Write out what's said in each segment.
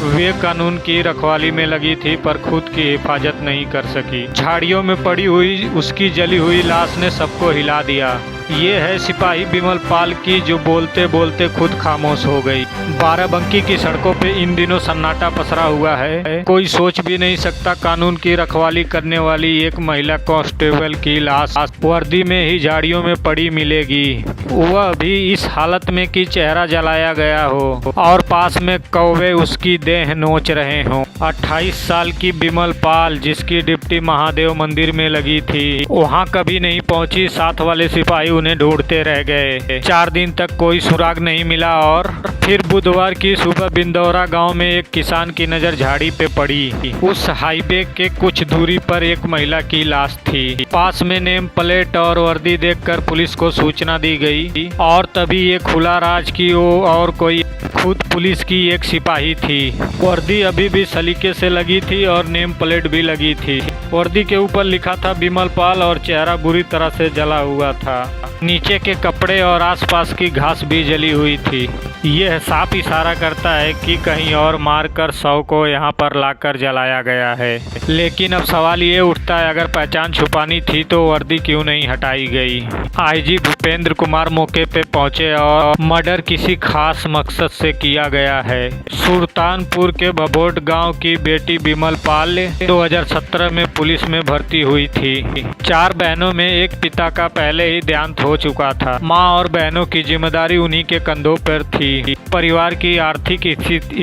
वे कानून की रखवाली में लगी थी पर खुद की हिफाजत नहीं कर सकी। झाड़ियों में पड़ी हुई उसकी जली हुई लाश ने सबको हिला दिया। ये है सिपाही बिमल पाल की, जो बोलते बोलते खुद खामोश हो गई। बाराबंकी की सड़कों पे इन दिनों सन्नाटा पसरा हुआ है। कोई सोच भी नहीं सकता कानून की रखवाली करने वाली एक महिला कांस्टेबल की लाश वर्दी में ही झाड़ियों में पड़ी मिलेगी, वह भी इस हालत में कि चेहरा जलाया गया हो और पास में कौवे उसकी देह नोच रहे हों। 28 साल की बिमल पाल, जिसकी डिप्टी महादेव मंदिर में लगी थी, वहाँ कभी नहीं पहुंची। साथ वाले सिपाही उन्हें ढूंढते रह गए। 4 दिन तक कोई सुराग नहीं मिला और फिर बुधवार की सुबह बिंदौरा गांव में एक किसान की नजर झाड़ी पे पड़ी। उस हाईवे के कुछ दूरी पर एक महिला की लाश थी। पास में नेम प्लेट और वर्दी देखकर पुलिस को सूचना दी गई और तभी ये खुला राज की वो और कोई खुद पुलिस की एक सिपाही थी। वर्दी अभी भी सलीके से लगी थी और नेम प्लेट भी लगी थी। वर्दी के ऊपर लिखा था बिमल पाल और चेहरा बुरी तरह से जला हुआ था। नीचे के कपड़े और आसपास की घास भी जली हुई थी। यह साफ इशारा करता है कि कहीं और मारकर शव को यहाँ पर लाकर जलाया गया है। लेकिन अब सवाल ये उठता है, अगर पहचान छुपानी थी तो वर्दी क्यों नहीं हटाई गई। आईजी भूपेंद्र कुमार मौके पे पहुंचे और मर्डर किसी खास मकसद से किया गया है। सुल्तानपुर के भभोट गांव की बेटी बिमल पाल 2017 में पुलिस में भर्ती हुई थी। 4 बहनों में एक पिता का पहले ही देहांत हो चुका था। माँ और बहनों की जिम्मेदारी उन्हीं के कंधों पर थी। परिवार की आर्थिक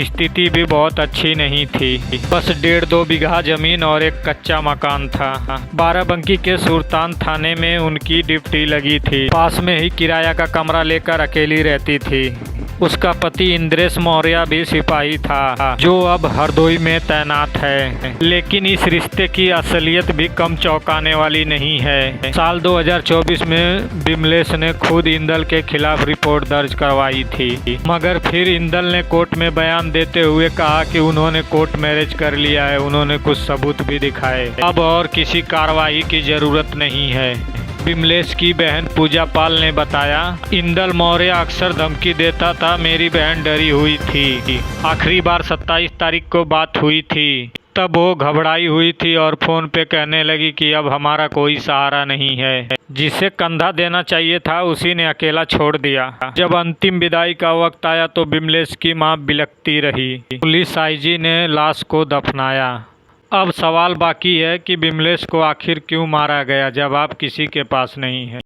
स्थिति भी बहुत अच्छी नहीं थी। बस 1.5-2 बीघा जमीन और एक कच्चा मकान था। बाराबंकी के सुल्तान थाने में उनकी ड्यूटी लगी थी। पास में ही किराया का कमरा लेकर अकेली रहती थी। उसका पति इंद्रेश मौर्य भी सिपाही था, जो अब हरदोई में तैनात है। लेकिन इस रिश्ते की असलियत भी कम चौंकाने वाली नहीं है। साल 2024 में बिमलेश ने खुद इंदल के खिलाफ रिपोर्ट दर्ज करवाई थी, मगर फिर इंदल ने कोर्ट में बयान देते हुए कहा कि उन्होंने कोर्ट मैरिज कर लिया है। उन्होंने कुछ सबूत भी दिखाए। अब और किसी कार्रवाई की जरूरत नहीं है। बिमलेश की बहन पूजा पाल ने बताया, इंदल मौर्य अक्सर धमकी देता था। मेरी बहन डरी हुई थी। आखिरी बार 27 तारीख को बात हुई थी, तब वो घबराई हुई थी और फोन पे कहने लगी कि अब हमारा कोई सहारा नहीं है। जिसे कंधा देना चाहिए था उसी ने अकेला छोड़ दिया। जब अंतिम विदाई का वक्त आया तो बिमलेश की मां बिलखती रही। पुलिस आईजी ने लाश को दफनाया। अब सवाल बाकी है कि बिमलेश को आखिर क्यों मारा गया। जवाब किसी के पास नहीं है।